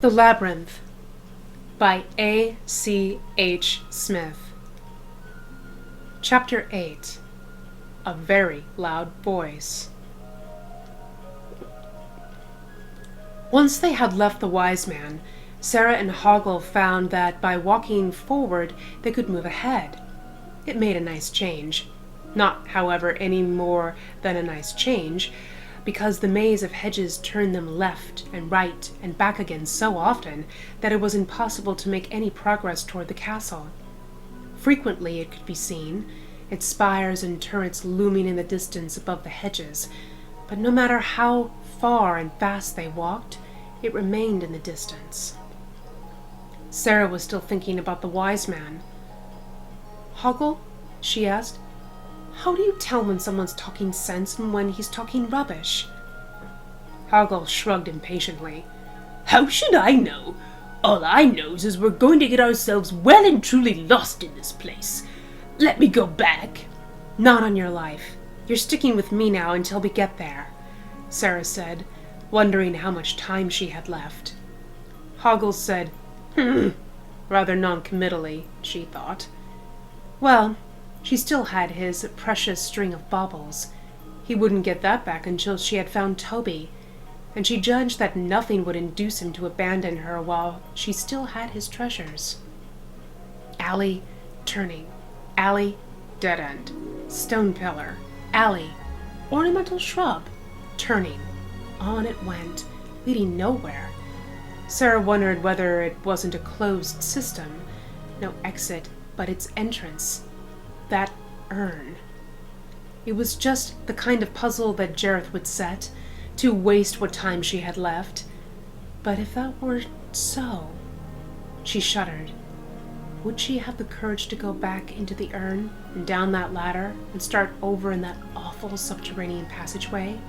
The Labyrinth by ACH Smith. Chapter 8. A Very Loud Voice. Once they had left the wise man, Sarah and Hoggle found that by walking forward they could move ahead. It made a nice change. Not, however, any more than a nice change, because the maze of hedges turned them left and right and back again so often that it was impossible to make any progress toward the castle. Frequently it could be seen, its spires and turrets looming in the distance above the hedges, but no matter how far and fast they walked, it remained in the distance. Sarah was still thinking about the wise man. "Hoggle," she asked, "how do you tell when someone's talking sense and when he's talking rubbish?" Hoggle shrugged impatiently. "How should I know? All I knows is we're going to get ourselves well and truly lost in this place. Let me go back." "Not on your life. You're sticking with me now until we get there," Sarah said, wondering how much time she had left. Hoggle said, rather non-committally, she thought. Well, she still had his precious string of baubles. He wouldn't get that back until she had found Toby, and she judged that nothing would induce him to abandon her while she still had his treasures. Alley, turning. Alley, dead end. Stone pillar. Alley, ornamental shrub. Turning. On it went, leading nowhere. Sarah wondered whether it wasn't a closed system. No exit, but its entrance. That urn. It was just the kind of puzzle that Jareth would set, to waste what time she had left. But if that were so, she shuddered. Would she have the courage to go back into the urn and down that ladder and start over in that awful subterranean passageway?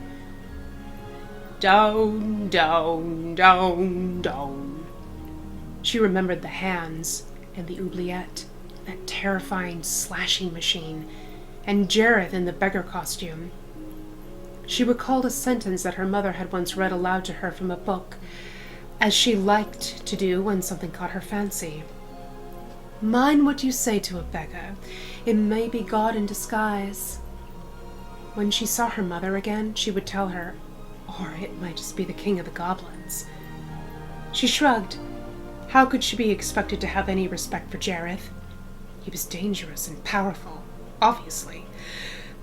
Down, down, down, down. She remembered the hands and the oubliette, that terrifying slashing machine, and Jareth in the beggar costume. She recalled a sentence that her mother had once read aloud to her from a book, as she liked to do when something caught her fancy. "Mind what you say to a beggar. It may be God in disguise." When she saw her mother again, she would tell her, or it might just be the king of the goblins. She shrugged. How could she be expected to have any respect for Jareth? He was dangerous and powerful, obviously,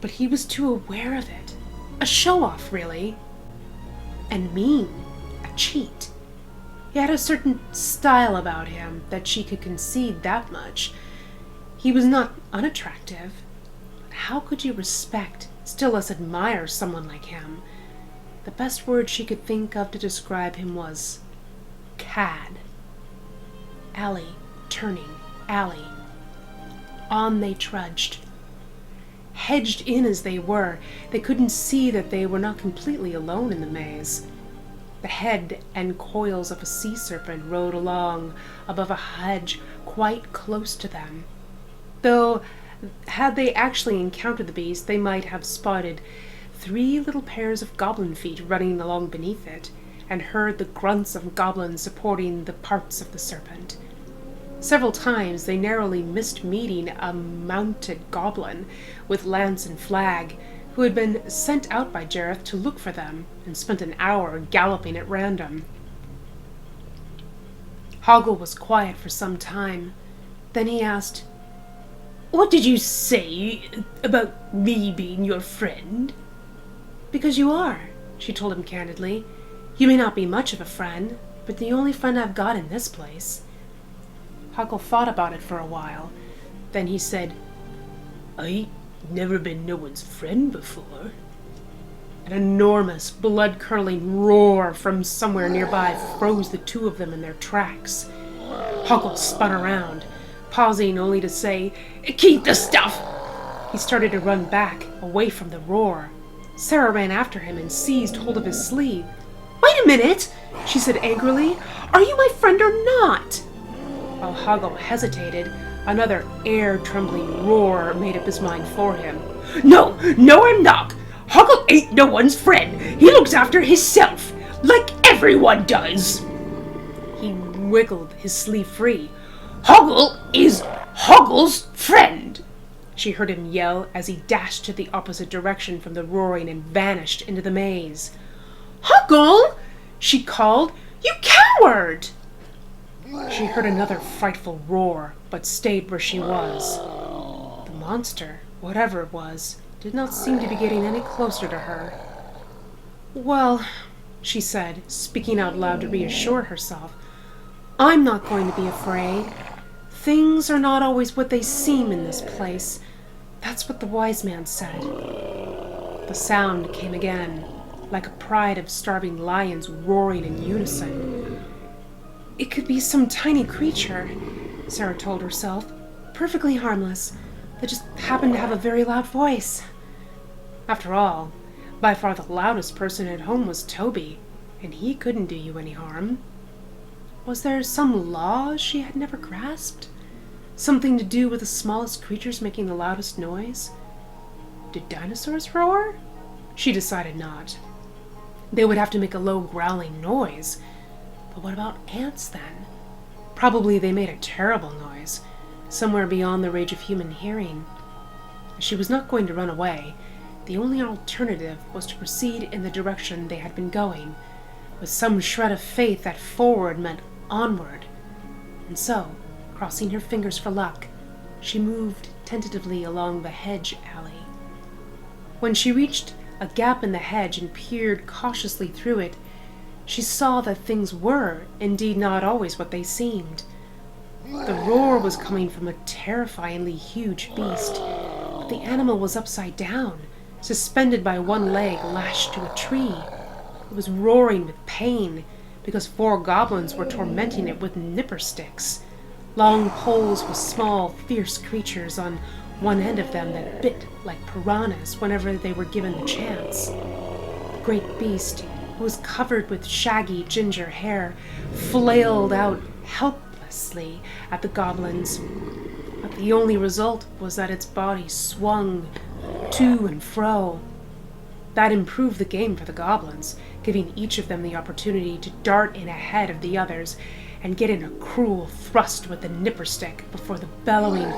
but he was too aware of it. A show-off, really. And mean. A cheat. He had a certain style about him that she could concede that much. He was not unattractive, but how could you respect, still less admire, someone like him? The best word she could think of to describe him was cad. Alley, turning, alley. On they trudged. Hedged in as they were, they couldn't see that they were not completely alone in the maze. The head and coils of a sea serpent rode along above a hedge quite close to them, though had they actually encountered the beast, they might have spotted 3 little pairs of goblin feet running along beneath it, and heard the grunts of goblins supporting the parts of the serpent. Several times they narrowly missed meeting a mounted goblin with lance and flag, who had been sent out by Jareth to look for them, and spent an hour galloping at random. Hoggle was quiet for some time. Then he asked, "What did you say about me being your friend?" "Because you are," she told him candidly. "You may not be much of a friend, but the only friend I've got in this place." Hoggle thought about it for a while. Then he said, "I ain't never been no one's friend before." An enormous, blood-curdling roar from somewhere nearby froze the two of them in their tracks. Hoggle spun around, pausing only to say, "Keep the stuff!" He started to run back, away from the roar. Sarah ran after him and seized hold of his sleeve. "Wait a minute," she said angrily. "Are you my friend or not?" While Hoggle hesitated, another air-trembling roar made up his mind for him. No, I'm not. Hoggle ain't no one's friend. He looks after hisself, like everyone does." He wiggled his sleeve free. "Hoggle is Hoggle's friend!" She heard him yell as he dashed to the opposite direction from the roaring and vanished into the maze. "Hoggle!" she called. "You coward!" She heard another frightful roar, but stayed where she was. The monster, whatever it was, did not seem to be getting any closer to her. "Well," she said, speaking out loud to reassure herself, "I'm not going to be afraid. Things are not always what they seem in this place. That's what the wise man said." The sound came again, like a pride of starving lions roaring in unison. It could be some tiny creature, Sarah told herself, perfectly harmless, that just happened to have a very loud voice. After all, by far the loudest person at home was Toby, and he couldn't do you any harm. Was there some law she had never grasped? Something to do with the smallest creatures making the loudest noise? Did dinosaurs roar? She decided not. They would have to make a low growling noise. But what about ants then? Probably they made a terrible noise, somewhere beyond the range of human hearing. She was not going to run away. The only alternative was to proceed in the direction they had been going, with some shred of faith that forward meant onward. And so, crossing her fingers for luck, she moved tentatively along the hedge alley. When she reached a gap in the hedge and peered cautiously through it, she saw that things were indeed not always what they seemed. The roar was coming from a terrifyingly huge beast, but the animal was upside down, suspended by one leg lashed to a tree. It was roaring with pain, because 4 goblins were tormenting it with nipper sticks, long poles with small, fierce creatures on one end of them that bit like piranhas whenever they were given the chance. The great beast, who was covered with shaggy ginger hair, flailed out helplessly at the goblins, but the only result was that its body swung to and fro. That improved the game for the goblins, giving each of them the opportunity to dart in ahead of the others and get in a cruel thrust with the nipper stick before the bellowing,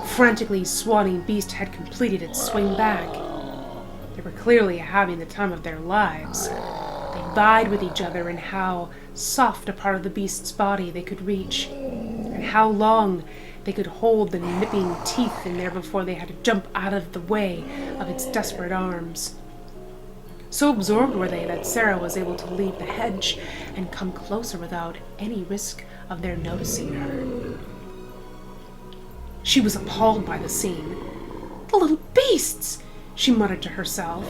frantically swatting beast had completed its swing back. They were clearly having the time of their lives. They vied with each other in how soft a part of the beast's body they could reach, and how long they could hold the nipping teeth in there before they had to jump out of the way of its desperate arms. So absorbed were they that Sarah was able to leave the hedge and come closer without any risk of their noticing her. She was appalled by the scene. "The little beasts!" she muttered to herself.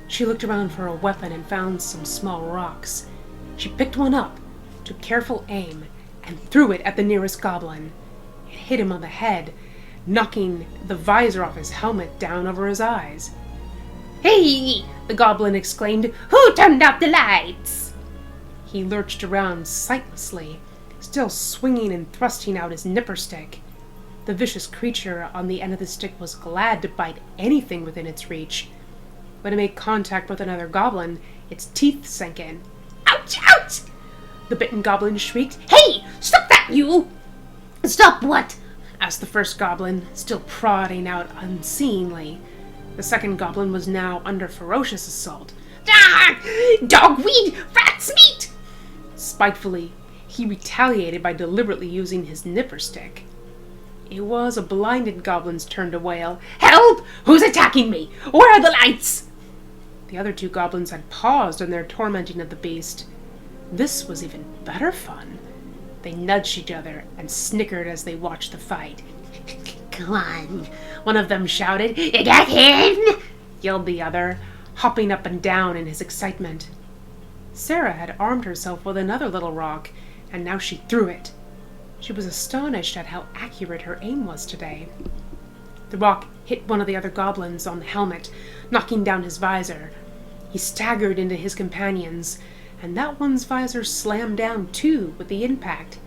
She looked around for a weapon and found some small rocks. She picked one up, took careful aim, and threw it at the nearest goblin. It hit him on the head, knocking the visor off his helmet down over his eyes. "Hey!" the goblin exclaimed. "Who turned out the lights?" He lurched around sightlessly, still swinging and thrusting out his nipper stick. The vicious creature on the end of the stick was glad to bite anything within its reach. When it made contact with another goblin, its teeth sank in. "Ouch! Ouch!" the bitten goblin shrieked. "Hey! Stop that, you!" "Stop what?" asked the first goblin, still prodding out unseeingly. The second goblin was now under ferocious assault. "Ah! Dogweed! Rat's meat!" Spitefully, he retaliated by deliberately using his nipper stick. It was a blinded goblin's turn to wail. "Help! Who's attacking me? Where are the lights?" The other 2 goblins had paused in their tormenting of the beast. This was even better fun. They nudged each other and snickered as they watched the fight. "Come on," one of them shouted. "You got him!" yelled the other, hopping up and down in his excitement. Sarah had armed herself with another little rock, and now she threw it. She was astonished at how accurate her aim was today. The rock hit one of the other goblins on the helmet, knocking down his visor. He staggered into his companions, and that one's visor slammed down too with the impact.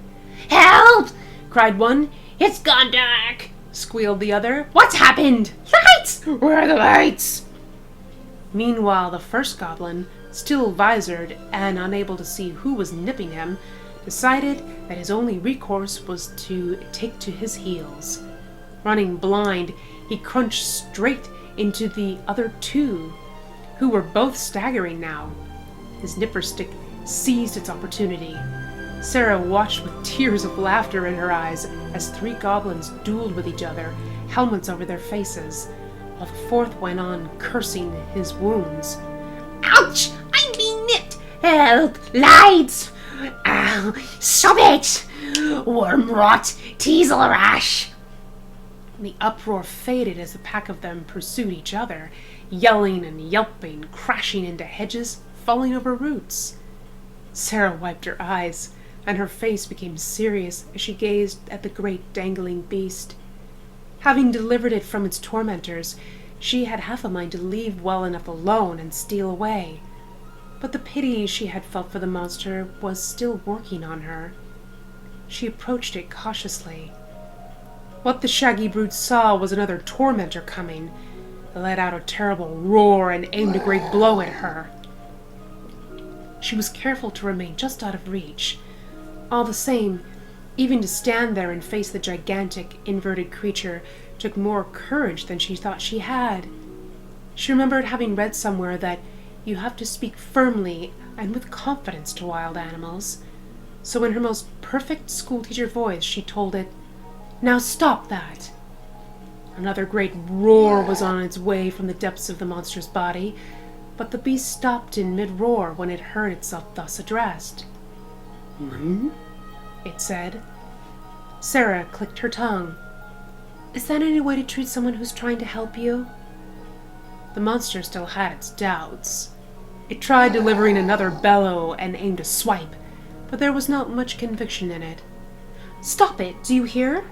"Help!" cried one. "It's gone dark!" squealed the other. "What's happened? Lights! Where are the lights?" Meanwhile, the first goblin, still visored and unable to see who was nipping him, decided that his only recourse was to take to his heels. Running blind, he crunched straight into the other two, who were both staggering now. His nipper stick seized its opportunity. Sarah watched with tears of laughter in her eyes as 3 goblins dueled with each other, helmets over their faces, while the 4th went on cursing his wounds. Ouch! I'm being nipped! Help! Lights! Ow! Stop it! Worm rot! Teasel rash! The uproar faded as the pack of them pursued each other, yelling and yelping, crashing into hedges, falling over roots. Sarah wiped her eyes, and her face became serious as she gazed at the great dangling beast. Having delivered it from its tormentors, she had half a mind to leave well enough alone and steal away. But the pity she had felt for the monster was still working on her. She approached it cautiously. What the shaggy brute saw was another tormentor coming. It let out a terrible roar and aimed a great blow at her. She was careful to remain just out of reach. All the same, even to stand there and face the gigantic, inverted creature took more courage than she thought she had. She remembered having read somewhere that you have to speak firmly and with confidence to wild animals. So in her most perfect schoolteacher voice, she told it, "Now stop that!" Another great roar was on its way from the depths of the monster's body, but the beast stopped in mid-roar when it heard itself thus addressed. It said. Sarah clicked her tongue. "Is that any way to treat someone who's trying to help you?" The monster still had its doubts. It tried delivering another bellow and aimed a swipe, but there was not much conviction in it. "Stop it, do you hear?"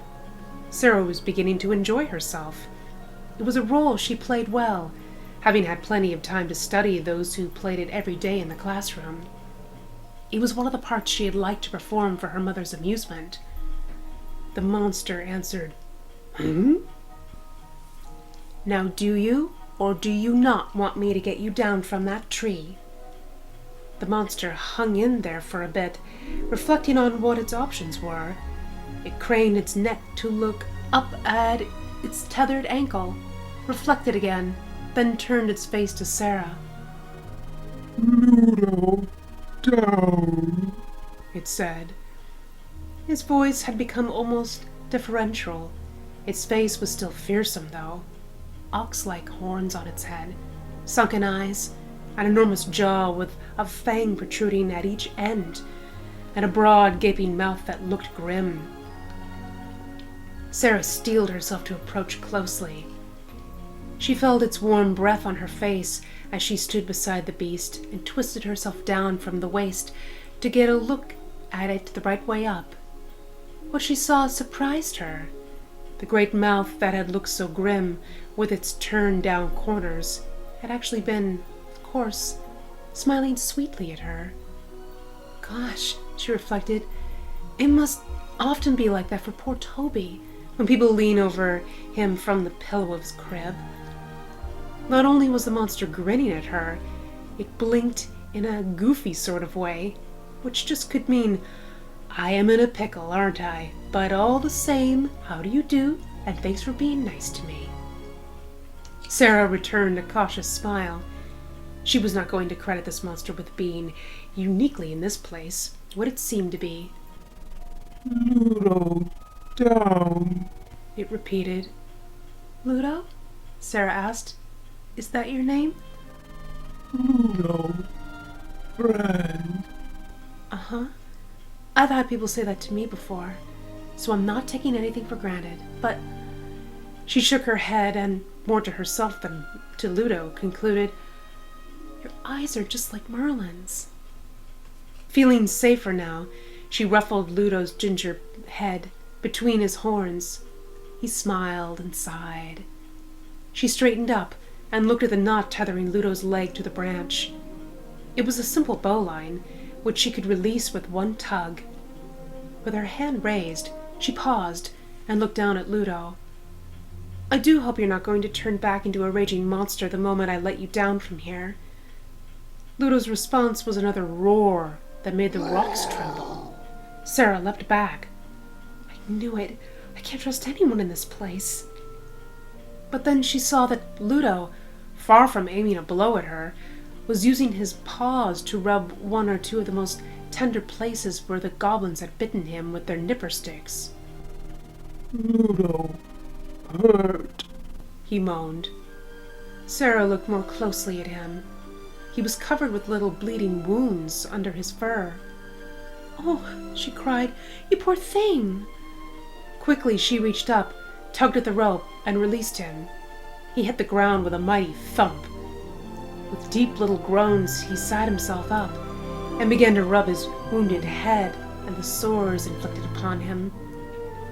Sarah was beginning to enjoy herself. It was a role she played well, having had plenty of time to study those who played it every day in the classroom. It was one of the parts she had liked to perform for her mother's amusement. The monster answered, "Now do you, or do you not want me to get you down from that tree?" The monster hung in there for a bit, reflecting on what its options were. It craned its neck to look up at its tethered ankle, reflected again, then turned its face to Sarah. "Ludo, down," it said. His voice had become almost deferential. Its face was still fearsome, though. Ox-like horns on its head, sunken eyes, an enormous jaw with a fang protruding at each end, and a broad, gaping mouth that looked grim. Sarah steeled herself to approach closely. She felt its warm breath on her face as she stood beside the beast and twisted herself down from the waist to get a look at it the right way up. What she saw surprised her. The great mouth that had looked so grim, with its turned-down corners, had actually been, of course, smiling sweetly at her. Gosh, she reflected, it must often be like that for poor Toby, when people lean over him from the pillow of his crib. Not only was the monster grinning at her, it blinked in a goofy sort of way, which just could mean, "I am in a pickle, aren't I? But all the same, how do you do? And thanks for being nice to me." Sarah returned a cautious smile. She was not going to credit this monster with being uniquely in this place, what it seemed to be. "Ludo, down," it repeated. "Ludo?" Sarah asked. "Is that your name?" "Ludo, friend." Uh-huh. I've had people say that to me before, so I'm not taking anything for granted, but... She shook her head and, more to herself than to Ludo, concluded, "Your eyes are just like Merlin's." Feeling safer now, she ruffled Ludo's ginger head between his horns. He smiled and sighed. She straightened up and looked at the knot tethering Ludo's leg to the branch. It was a simple bowline, which she could release with one tug. With her hand raised, she paused and looked down at Ludo. "I do hope you're not going to turn back into a raging monster the moment I let you down from here." Ludo's response was another roar that made the rocks tremble. Sarah leapt back. I knew it. I can't trust anyone in this place. But then she saw that Ludo, far from aiming a blow at her, was using his paws to rub one or two of the most tender places where the goblins had bitten him with their nipper sticks. Ludo, hurt. He moaned. Sarah looked more closely at him. He was covered with little bleeding wounds under his fur. Oh, she cried, you poor thing! Quickly she reached up, tugged at the rope, and released him. He hit the ground with a mighty thump. With deep little groans, he sat himself up and began to rub his wounded head and the sores inflicted upon him.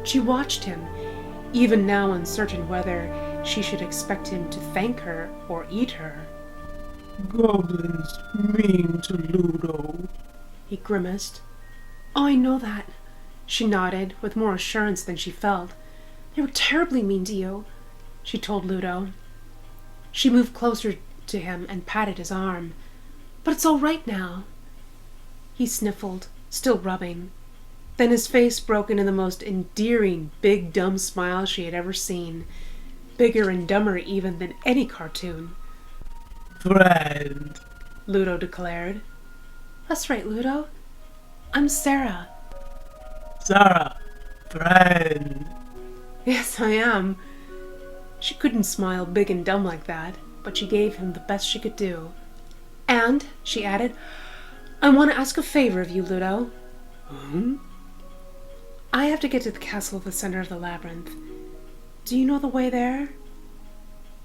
She watched him, even now uncertain whether she should expect him to thank her or eat her. Goblins mean to Ludo. He grimaced. Oh, I know that, she nodded, with more assurance than she felt. They were terribly mean to you, she told Ludo. She moved closer to him and patted his arm. But it's all right now. He sniffled, still rubbing. Then his face broke into the most endearing, big, dumb smile she had ever seen. Bigger and dumber even than any cartoon. Friend, Ludo declared. That's right, Ludo. I'm Sarah. Sarah, friend. Yes, I am. She couldn't smile big and dumb like that, but she gave him the best she could do. And, she added, I want to ask a favor of you, Ludo. I have to get to the castle at the center of the labyrinth. Do you know the way there?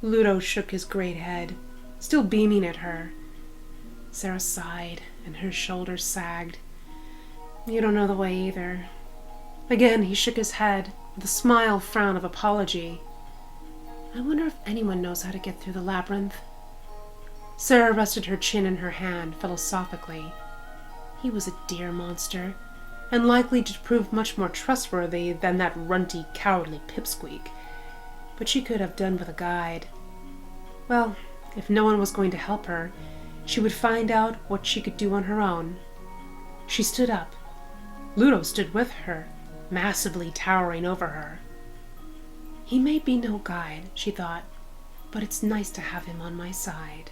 Ludo shook his great head, still beaming at her. Sarah sighed, and her shoulders sagged. You don't know the way either. Again he shook his head, with a smile frown of apology. I wonder if anyone knows how to get through the labyrinth. Sarah rested her chin in her hand philosophically. He was a dear monster, and likely to prove much more trustworthy than that runty, cowardly pipsqueak. But she could have done with a guide. Well, if no one was going to help her, she would find out what she could do on her own. She stood up. Ludo stood with her, massively towering over her. He may be no guide, she thought, but it's nice to have him on my side.